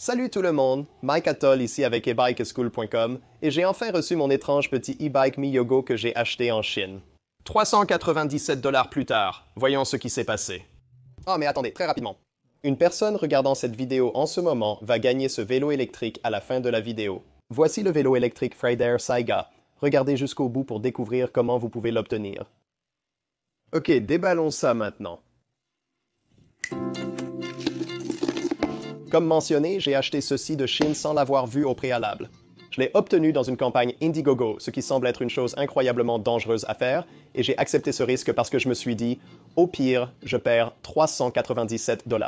Salut tout le monde, Mike Atoll ici avec ebikeschool.com et j'ai enfin reçu mon étrange petit e-bike Miyogo que j'ai acheté en Chine. 397 $ plus tard, voyons ce qui s'est passé. Ah mais attendez, très rapidement. Une personne regardant cette vidéo en ce moment va gagner ce vélo électrique à la fin de la vidéo. Voici le vélo électrique Freidare Saiga. Regardez jusqu'au bout pour découvrir comment vous pouvez l'obtenir. Ok, déballons ça maintenant. Comme mentionné, j'ai acheté ceci de Chine sans l'avoir vu au préalable. Je l'ai obtenu dans une campagne Indiegogo, ce qui semble être une chose incroyablement dangereuse à faire, et j'ai accepté ce risque parce que je me suis dit, au pire, je perds 397 $.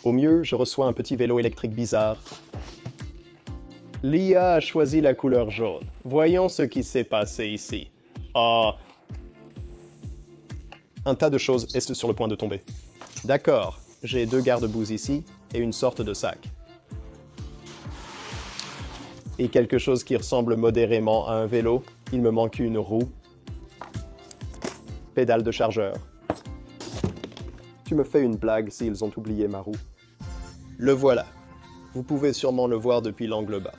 Au mieux, je reçois un petit vélo électrique bizarre. L'IA a choisi la couleur jaune. Voyons ce qui s'est passé ici. Ah! Un tas de choses est sur le point de tomber. D'accord, j'ai deux garde-boue ici et une sorte de sac. Et quelque chose qui ressemble modérément à un vélo. Il me manque une roue. Pédale de chargeur. Tu me fais une blague s'ils ont oublié ma roue. Le voilà. Vous pouvez sûrement le voir depuis l'angle bas.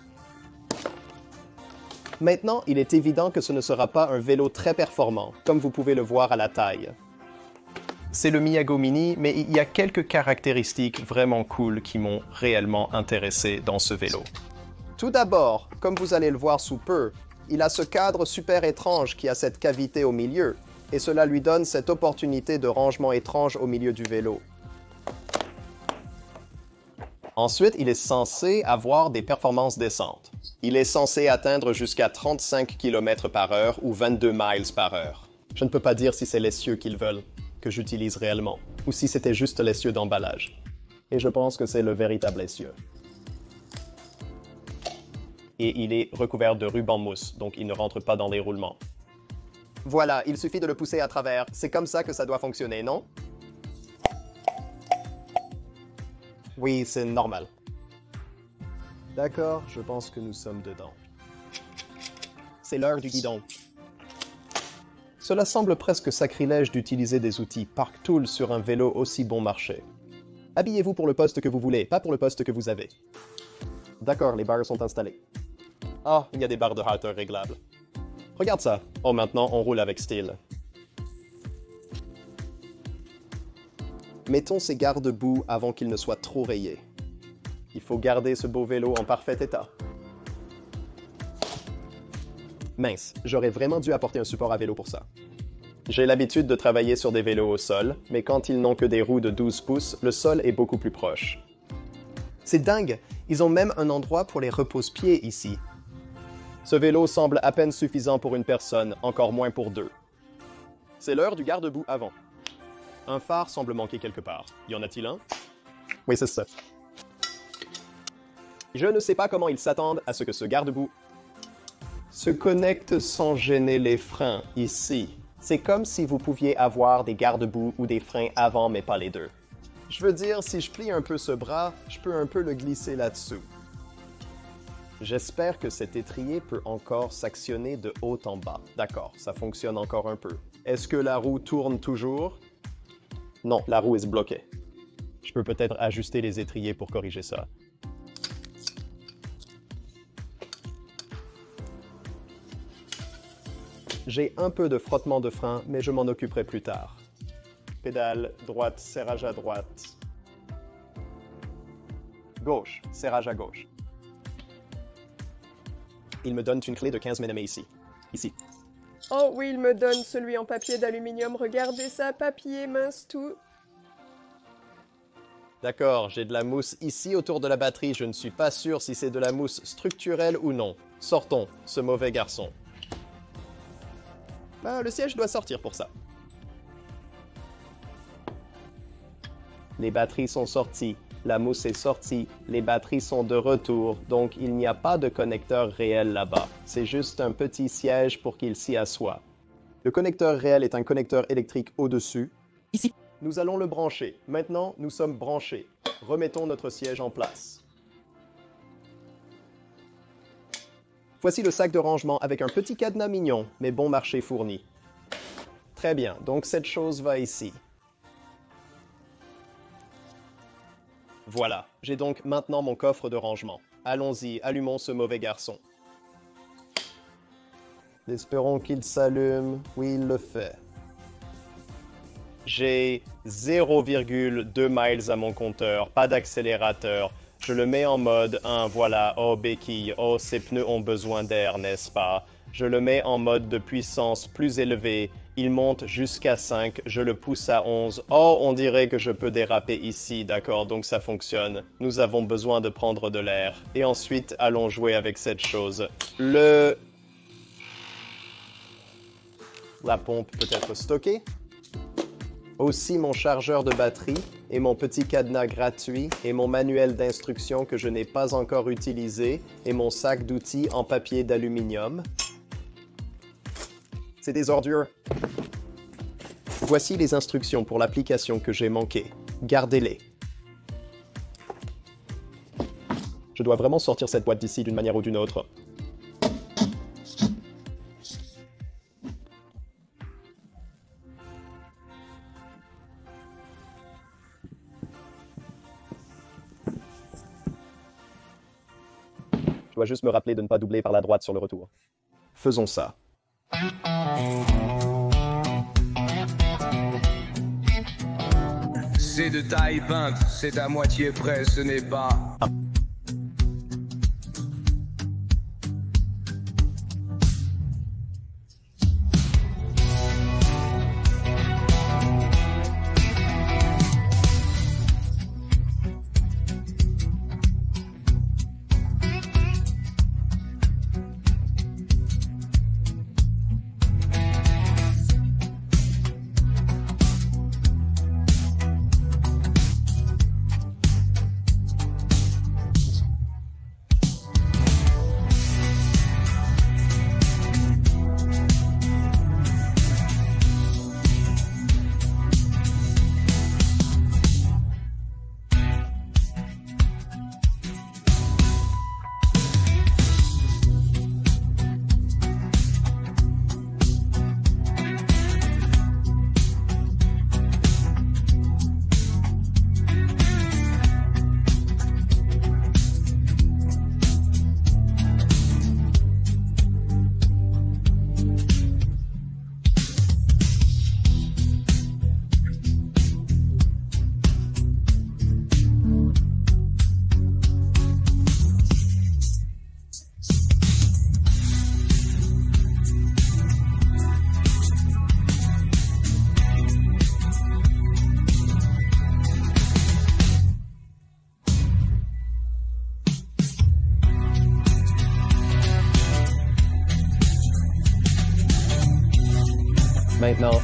Maintenant, il est évident que ce ne sera pas un vélo très performant, comme vous pouvez le voir à la taille. C'est le Miyogo Mini, mais il y a quelques caractéristiques vraiment cool qui m'ont réellement intéressé dans ce vélo. Tout d'abord, comme vous allez le voir sous peu, il a ce cadre super étrange qui a cette cavité au milieu, et cela lui donne cette opportunité de rangement étrange au milieu du vélo. Ensuite, il est censé avoir des performances décentes. Il est censé atteindre jusqu'à 35 km/h ou 22 miles par heure. Je ne peux pas dire si c'est l'essieu qu'ils veulent que j'utilise réellement, ou si c'était juste l'essieu d'emballage. Et je pense que c'est le véritable essieu. Et il est recouvert de ruban mousse, donc il ne rentre pas dans les roulements. Voilà, il suffit de le pousser à travers. C'est comme ça que ça doit fonctionner, non? Oui, c'est normal. D'accord, je pense que nous sommes dedans. C'est l'heure du guidon. Cela semble presque sacrilège d'utiliser des outils Park Tool sur un vélo aussi bon marché. Habillez-vous pour le poste que vous voulez, pas pour le poste que vous avez. D'accord, les barres sont installées. Ah, il y a des barres de hauteur réglables. Regarde ça. Oh, maintenant, on roule avec style. Mettons ces garde-boue avant qu'ils ne soient trop rayés. Il faut garder ce beau vélo en parfait état. Mince, j'aurais vraiment dû apporter un support à vélo pour ça. J'ai l'habitude de travailler sur des vélos au sol, mais quand ils n'ont que des roues de 12 pouces, le sol est beaucoup plus proche. C'est dingue! Ils ont même un endroit pour les repose-pieds ici. Ce vélo semble à peine suffisant pour une personne, encore moins pour deux. C'est l'heure du garde-boue avant. Un phare semble manquer quelque part. Y en a-t-il un? Oui, c'est ça. Je ne sais pas comment ils s'attendent à ce que ce garde-boue se connecte sans gêner les freins, ici. C'est comme si vous pouviez avoir des garde-boue ou des freins avant, mais pas les deux. Je veux dire, si je plie un peu ce bras, je peux un peu le glisser là-dessous. J'espère que cet étrier peut encore s'actionner de haut en bas. D'accord, ça fonctionne encore un peu. Est-ce que la roue tourne toujours? Non, la roue est bloquée. Je peux peut-être ajuster les étriers pour corriger ça. J'ai un peu de frottement de frein, mais je m'en occuperai plus tard. Pédale droite, serrage à droite. Gauche, serrage à gauche. Il me donne une clé de 15 mm ici. Ici. Oh oui, il me donne celui en papier d'aluminium. Regardez ça, papier, mince, tout. D'accord, j'ai de la mousse ici autour de la batterie. Je ne suis pas sûr si c'est de la mousse structurelle ou non. Sortons, ce mauvais garçon. Ben, le siège doit sortir pour ça. Les batteries sont sorties, la mousse est sortie, les batteries sont de retour, donc il n'y a pas de connecteur réel là-bas. C'est juste un petit siège pour qu'il s'y assoie. Le connecteur réel est un connecteur électrique au-dessus. Ici. Nous allons le brancher. Maintenant, nous sommes branchés. Remettons notre siège en place. Voici le sac de rangement avec un petit cadenas mignon, mais bon marché fourni. Très bien, donc cette chose va ici. Voilà, j'ai donc maintenant mon coffre de rangement. Allons-y, allumons ce mauvais garçon. Espérons qu'il s'allume. Oui, il le fait. J'ai 0,2 miles à mon compteur, pas d'accélérateur. Je le mets en mode 1, voilà, oh béquille, oh ces pneus ont besoin d'air, n'est-ce pas? Je le mets en mode de puissance plus élevée, il monte jusqu'à 5, je le pousse à 11. Oh, on dirait que je peux déraper ici, d'accord, donc ça fonctionne. Nous avons besoin de prendre de l'air. Et ensuite, allons jouer avec cette chose. La pompe peut être stockée. Aussi mon chargeur de batterie et mon petit cadenas gratuit et mon manuel d'instruction que je n'ai pas encore utilisé et mon sac d'outils en papier d'aluminium. C'est des ordures. Voici les instructions pour l'application que j'ai manquée. Gardez-les. Je dois vraiment sortir cette boîte d'ici d'une manière ou d'une autre. Je dois juste me rappeler de ne pas doubler par la droite sur le retour. Faisons ça. C'est de taille peinte, c'est à moitié près, ce n'est pas... Maintenant,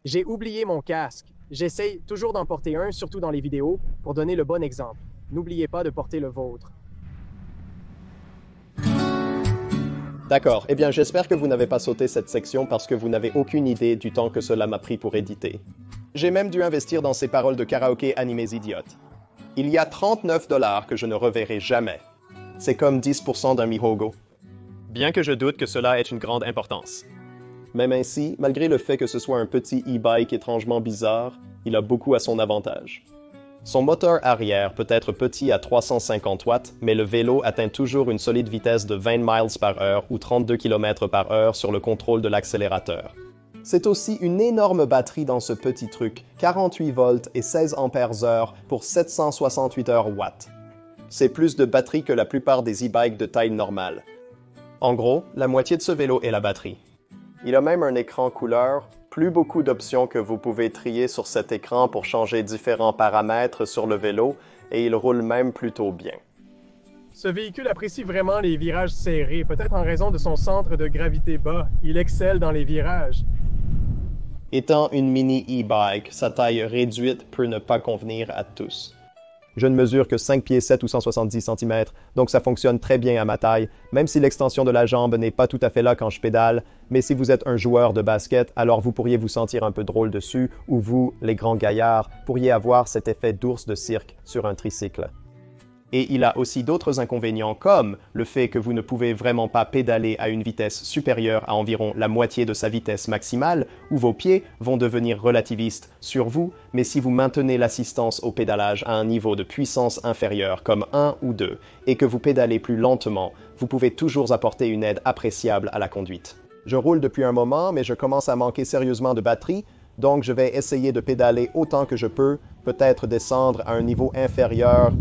j'ai oublié mon casque. J'essaye toujours d'en porter un, surtout dans les vidéos, pour donner le bon exemple. N'oubliez pas de porter le vôtre. d'accord. Eh bien, j'espère que vous n'avez pas sauté cette section parce que vous n'avez aucune idée du temps que cela m'a pris pour éditer. J'ai même dû investir dans ces paroles de karaoké animées idiotes. Il y a 39 $ que je ne reverrai jamais. C'est comme 10% d'un mihogo. Bien que je doute que cela ait une grande importance. Même ainsi, malgré le fait que ce soit un petit e-bike étrangement bizarre, il a beaucoup à son avantage. Son moteur arrière peut être petit à 350 watts, mais le vélo atteint toujours une solide vitesse de 20 miles par heure ou 32 km par heure sur le contrôle de l'accélérateur. C'est aussi une énorme batterie dans ce petit truc, 48 volts et 16 ampères-heure pour 768 watts. C'est plus de batterie que la plupart des e-bikes de taille normale. En gros, la moitié de ce vélo est la batterie. Il a même un écran couleur, plus beaucoup d'options que vous pouvez trier sur cet écran pour changer différents paramètres sur le vélo, et il roule même plutôt bien. Ce véhicule apprécie vraiment les virages serrés, peut-être en raison de son centre de gravité bas. Il excelle dans les virages. Étant une mini e-bike, sa taille réduite peut ne pas convenir à tous. Je ne mesure que 5 pieds 7 ou 170 cm, donc ça fonctionne très bien à ma taille, même si l'extension de la jambe n'est pas tout à fait là quand je pédale, mais si vous êtes un joueur de basket, alors vous pourriez vous sentir un peu drôle dessus, ou vous, les grands gaillards, pourriez avoir cet effet d'ours de cirque sur un tricycle. Et il a aussi d'autres inconvénients comme le fait que vous ne pouvez vraiment pas pédaler à une vitesse supérieure à environ la moitié de sa vitesse maximale, où vos pieds vont devenir relativistes sur vous, mais si vous maintenez l'assistance au pédalage à un niveau de puissance inférieur comme 1 ou 2, et que vous pédalez plus lentement, vous pouvez toujours apporter une aide appréciable à la conduite. Je roule depuis un moment, mais je commence à manquer sérieusement de batterie, donc je vais essayer de pédaler autant que je peux, peut-être descendre à un niveau inférieur.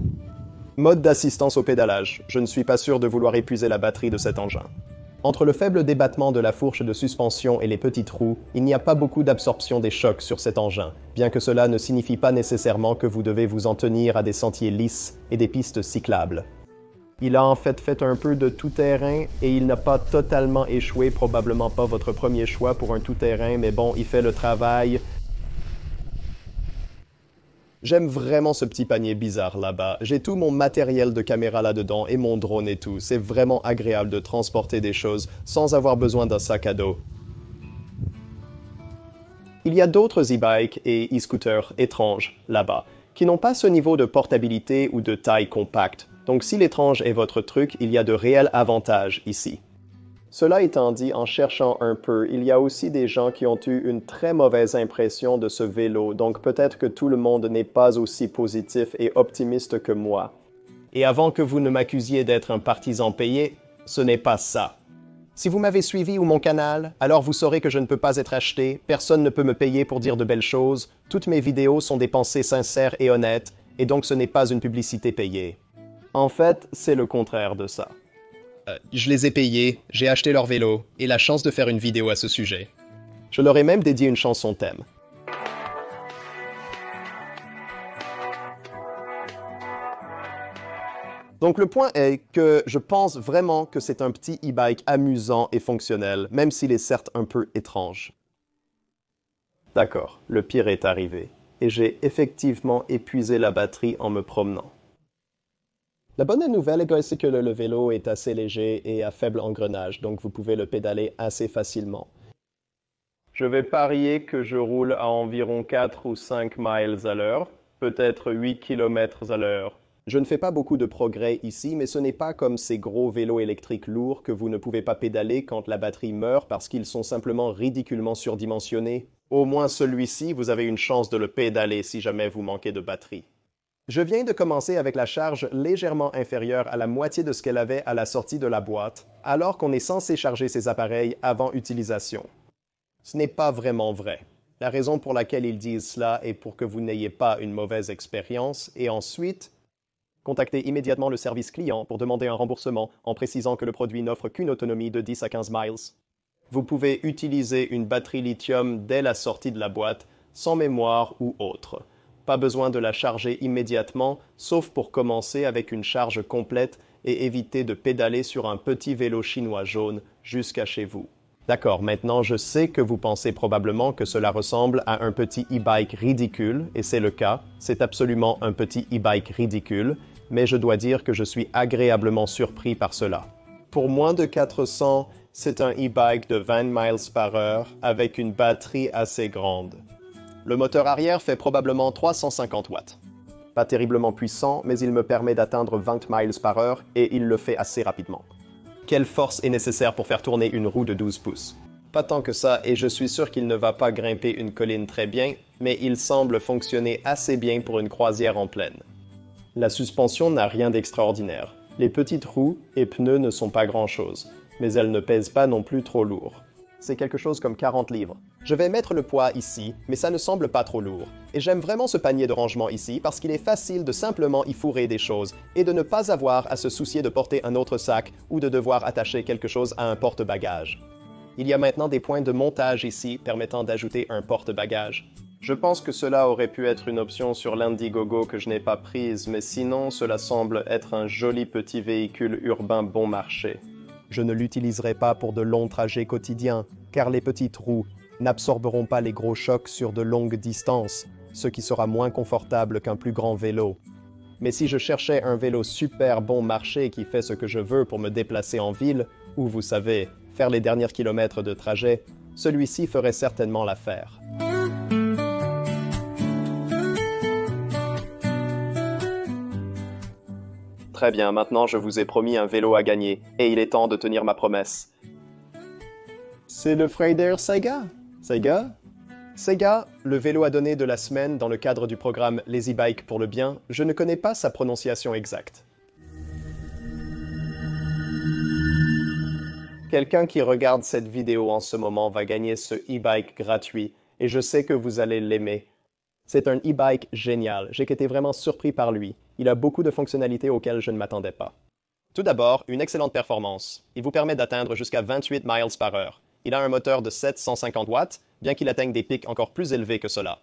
Mode d'assistance au pédalage. Je ne suis pas sûr de vouloir épuiser la batterie de cet engin. Entre le faible débattement de la fourche de suspension et les petits trous, il n'y a pas beaucoup d'absorption des chocs sur cet engin, bien que cela ne signifie pas nécessairement que vous devez vous en tenir à des sentiers lisses et des pistes cyclables. Il a en fait un peu de tout-terrain et il n'a pas totalement échoué, probablement pas votre premier choix pour un tout-terrain, mais bon, il fait le travail. J'aime vraiment ce petit panier bizarre là-bas. J'ai tout mon matériel de caméra là-dedans et mon drone et tout. C'est vraiment agréable de transporter des choses sans avoir besoin d'un sac à dos. Il y a d'autres e-bikes et e-scooters étranges là-bas, qui n'ont pas ce niveau de portabilité ou de taille compacte. Donc si l'étrange est votre truc, il y a de réels avantages ici. Cela étant dit, en cherchant un peu, il y a aussi des gens qui ont eu une très mauvaise impression de ce vélo, donc peut-être que tout le monde n'est pas aussi positif et optimiste que moi. Et avant que vous ne m'accusiez d'être un partisan payé, ce n'est pas ça. Si vous m'avez suivi ou mon canal, alors vous saurez que je ne peux pas être acheté, personne ne peut me payer pour dire de belles choses, toutes mes vidéos sont des pensées sincères et honnêtes, et donc ce n'est pas une publicité payée. En fait, c'est le contraire de ça. Je les ai payés, j'ai acheté leur vélo, et la chance de faire une vidéo à ce sujet. Je leur ai même dédié une chanson thème. Donc le point est que je pense vraiment que c'est un petit e-bike amusant et fonctionnel, même s'il est certes un peu étrange. D'accord, le pire est arrivé, et j'ai effectivement épuisé la batterie en me promenant. La bonne nouvelle, les gars, c'est que le vélo est assez léger et à faible engrenage, donc vous pouvez le pédaler assez facilement. Je vais parier que je roule à environ 4 ou 5 miles à l'heure, peut-être 8 km à l'heure. Je ne fais pas beaucoup de progrès ici, mais ce n'est pas comme ces gros vélos électriques lourds que vous ne pouvez pas pédaler quand la batterie meurt parce qu'ils sont simplement ridiculement surdimensionnés. Au moins celui-ci, vous avez une chance de le pédaler si jamais vous manquez de batterie. Je viens de commencer avec la charge légèrement inférieure à la moitié de ce qu'elle avait à la sortie de la boîte, alors qu'on est censé charger ces appareils avant utilisation. Ce n'est pas vraiment vrai. La raison pour laquelle ils disent cela est pour que vous n'ayez pas une mauvaise expérience et ensuite, contactez immédiatement le service client pour demander un remboursement en précisant que le produit n'offre qu'une autonomie de 10 à 15 miles. Vous pouvez utiliser une batterie lithium dès la sortie de la boîte, sans mémoire ou autre. Pas besoin de la charger immédiatement, sauf pour commencer avec une charge complète et éviter de pédaler sur un petit vélo chinois jaune jusqu'à chez vous. D'accord, maintenant je sais que vous pensez probablement que cela ressemble à un petit e-bike ridicule, et c'est le cas, c'est absolument un petit e-bike ridicule, mais je dois dire que je suis agréablement surpris par cela. Pour moins de 400, c'est un e-bike de 20 miles par heure avec une batterie assez grande. Le moteur arrière fait probablement 350 watts. Pas terriblement puissant, mais il me permet d'atteindre 20 miles par heure et il le fait assez rapidement. Quelle force est nécessaire pour faire tourner une roue de 12 pouces? Pas tant que ça, et je suis sûr qu'il ne va pas grimper une colline très bien, mais il semble fonctionner assez bien pour une croisière en plaine. La suspension n'a rien d'extraordinaire. Les petites roues et pneus ne sont pas grand-chose, mais elles ne pèsent pas non plus trop lourd. C'est quelque chose comme 40 livres. Je vais mettre le poids ici, mais ça ne semble pas trop lourd. Et j'aime vraiment ce panier de rangement ici parce qu'il est facile de simplement y fourrer des choses et de ne pas avoir à se soucier de porter un autre sac ou de devoir attacher quelque chose à un porte-bagages. Il y a maintenant des points de montage ici permettant d'ajouter un porte-bagages. Je pense que cela aurait pu être une option sur l'Indiegogo que je n'ai pas prise, mais sinon cela semble être un joli petit véhicule urbain bon marché. Je ne l'utiliserai pas pour de longs trajets quotidiens, car les petites roues n'absorberont pas les gros chocs sur de longues distances, ce qui sera moins confortable qu'un plus grand vélo. Mais si je cherchais un vélo super bon marché qui fait ce que je veux pour me déplacer en ville, ou vous savez, faire les derniers kilomètres de trajet, celui-ci ferait certainement l'affaire. Très bien, maintenant je vous ai promis un vélo à gagner, et il est temps de tenir ma promesse. C'est le Freider Saiga. Saiga? Saiga, le vélo à donner de la semaine dans le cadre du programme Les e-bikes pour le bien, je ne connais pas sa prononciation exacte. Quelqu'un qui regarde cette vidéo en ce moment va gagner ce e-bike gratuit, et je sais que vous allez l'aimer. C'est un e-bike génial, j'ai été vraiment surpris par lui. Il a beaucoup de fonctionnalités auxquelles je ne m'attendais pas. Tout d'abord, une excellente performance. Il vous permet d'atteindre jusqu'à 28 miles par heure. Il a un moteur de 750 watts, bien qu'il atteigne des pics encore plus élevés que cela.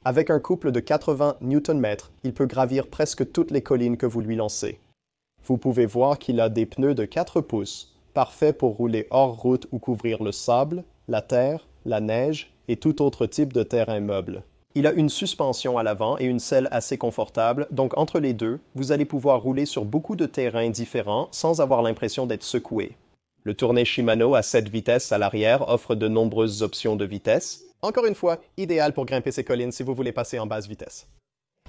Avec un couple de 80 Nm, il peut gravir presque toutes les collines que vous lui lancez. Vous pouvez voir qu'il a des pneus de 4 pouces, parfaits pour rouler hors route ou couvrir le sable, la terre, la neige et tout autre type de terrain meuble. Il a une suspension à l'avant et une selle assez confortable, donc entre les deux, vous allez pouvoir rouler sur beaucoup de terrains différents sans avoir l'impression d'être secoué. Le tourné Shimano à 7 vitesses à l'arrière offre de nombreuses options de vitesse. Encore une fois, idéal pour grimper ces collines si vous voulez passer en basse vitesse.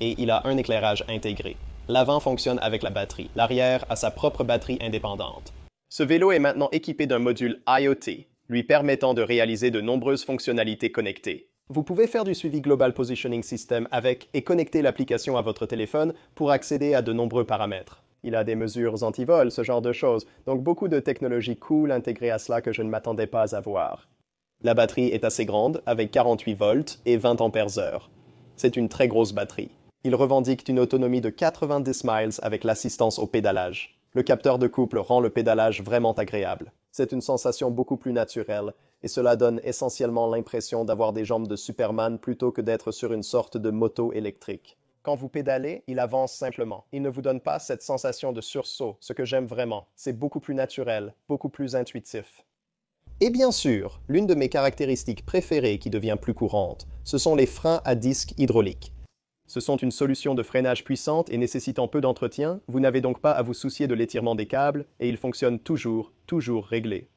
Et il a un éclairage intégré. L'avant fonctionne avec la batterie, l'arrière a sa propre batterie indépendante. Ce vélo est maintenant équipé d'un module IoT, lui permettant de réaliser de nombreuses fonctionnalités connectées. Vous pouvez faire du suivi Global Positioning System avec et connecter l'application à votre téléphone pour accéder à de nombreux paramètres. Il a des mesures anti-vol, ce genre de choses, donc beaucoup de technologies cool intégrées à cela que je ne m'attendais pas à voir. La batterie est assez grande, avec 48 volts et 20 ampères-heure. C'est une très grosse batterie. Il revendique une autonomie de 90 miles avec l'assistance au pédalage. Le capteur de couple rend le pédalage vraiment agréable. C'est une sensation beaucoup plus naturelle, et cela donne essentiellement l'impression d'avoir des jambes de Superman plutôt que d'être sur une sorte de moto électrique. Quand vous pédalez, il avance simplement. Il ne vous donne pas cette sensation de sursaut, ce que j'aime vraiment. C'est beaucoup plus naturel, beaucoup plus intuitif. Et bien sûr, l'une de mes caractéristiques préférées qui devient plus courante, ce sont les freins à disque hydrauliques. Ce sont une solution de freinage puissante et nécessitant peu d'entretien, vous n'avez donc pas à vous soucier de l'étirement des câbles et ils fonctionnent toujours réglés.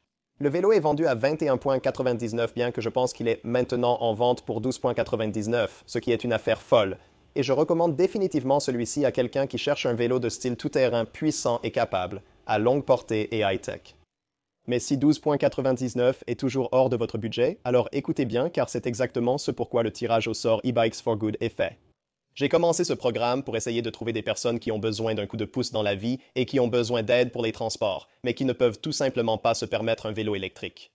Le vélo est vendu à 21,99 bien que je pense qu'il est maintenant en vente pour 12,99, ce qui est une affaire folle. Et je recommande définitivement celui-ci à quelqu'un qui cherche un vélo de style tout-terrain puissant et capable, à longue portée et high-tech. Mais si 12,99 est toujours hors de votre budget, alors écoutez bien car c'est exactement ce pourquoi le tirage au sort e-Bikes for Good est fait. J'ai commencé ce programme pour essayer de trouver des personnes qui ont besoin d'un coup de pouce dans la vie et qui ont besoin d'aide pour les transports, mais qui ne peuvent tout simplement pas se permettre un vélo électrique.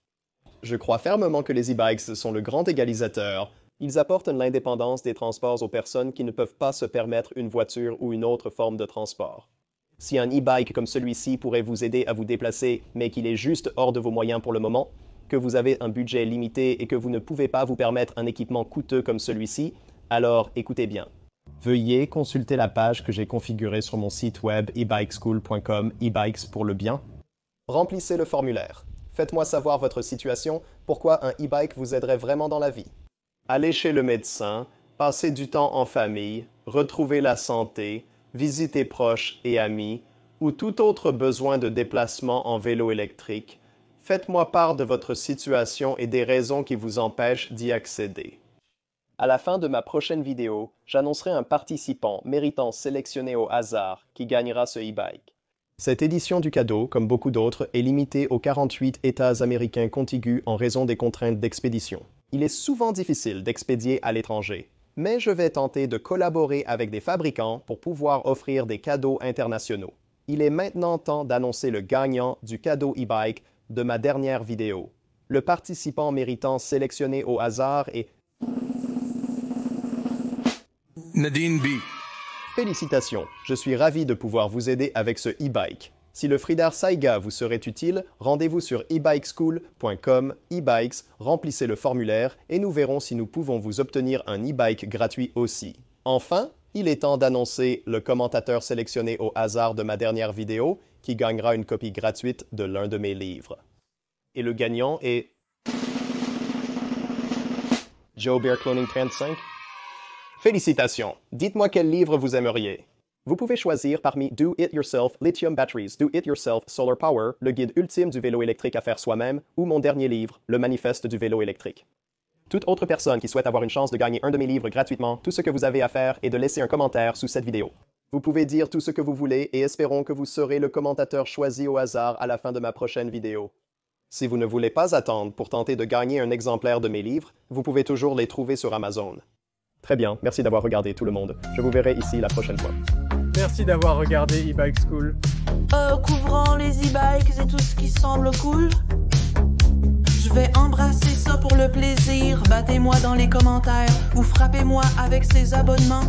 Je crois fermement que les e-bikes sont le grand égalisateur. Ils apportent l'indépendance des transports aux personnes qui ne peuvent pas se permettre une voiture ou une autre forme de transport. Si un e-bike comme celui-ci pourrait vous aider à vous déplacer, mais qu'il est juste hors de vos moyens pour le moment, que vous avez un budget limité et que vous ne pouvez pas vous permettre un équipement coûteux comme celui-ci, alors écoutez bien. Veuillez consulter la page que j'ai configurée sur mon site web ebikeschool.com, e-bikes pour le bien. Remplissez le formulaire. Faites-moi savoir votre situation, pourquoi un e-bike vous aiderait vraiment dans la vie. Allez chez le médecin, passez du temps en famille, retrouver la santé, visiter proches et amis, ou tout autre besoin de déplacement en vélo électrique. Faites-moi part de votre situation et des raisons qui vous empêchent d'y accéder. À la fin de ma prochaine vidéo, j'annoncerai un participant méritant sélectionné au hasard qui gagnera ce e-bike. Cette édition du cadeau, comme beaucoup d'autres, est limitée aux 48 États américains contigus en raison des contraintes d'expédition. Il est souvent difficile d'expédier à l'étranger, mais je vais tenter de collaborer avec des fabricants pour pouvoir offrir des cadeaux internationaux. Il est maintenant temps d'annoncer le gagnant du cadeau e-bike de ma dernière vidéo. Le participant méritant sélectionné au hasard est Nadine B. Félicitations, je suis ravi de pouvoir vous aider avec ce e-bike. Si le Freider Saiga vous serait utile, rendez-vous sur ebikeschool.com, e-bikes, remplissez le formulaire et nous verrons si nous pouvons vous obtenir un e-bike gratuit aussi. Enfin, il est temps d'annoncer le commentateur sélectionné au hasard de ma dernière vidéo qui gagnera une copie gratuite de l'un de mes livres. Et le gagnant est Joe Bear Cloning 35. Félicitations! Dites-moi quel livre vous aimeriez. Vous pouvez choisir parmi Do It Yourself Lithium Batteries, Do It Yourself Solar Power, le guide ultime du vélo électrique à faire soi-même, ou mon dernier livre, Le Manifeste du vélo électrique. Toute autre personne qui souhaite avoir une chance de gagner un de mes livres gratuitement, tout ce que vous avez à faire est de laisser un commentaire sous cette vidéo. Vous pouvez dire tout ce que vous voulez et espérons que vous serez le commentateur choisi au hasard à la fin de ma prochaine vidéo. Si vous ne voulez pas attendre pour tenter de gagner un exemplaire de mes livres, vous pouvez toujours les trouver sur Amazon. Très bien, merci d'avoir regardé tout le monde. Je vous verrai ici la prochaine fois. Merci d'avoir regardé e-bike school. Couvrant les e-bikes et tout ce qui semble cool. Je vais embrasser ça pour le plaisir. Battez-moi dans les commentaires ou frappez-moi avec ces abonnements.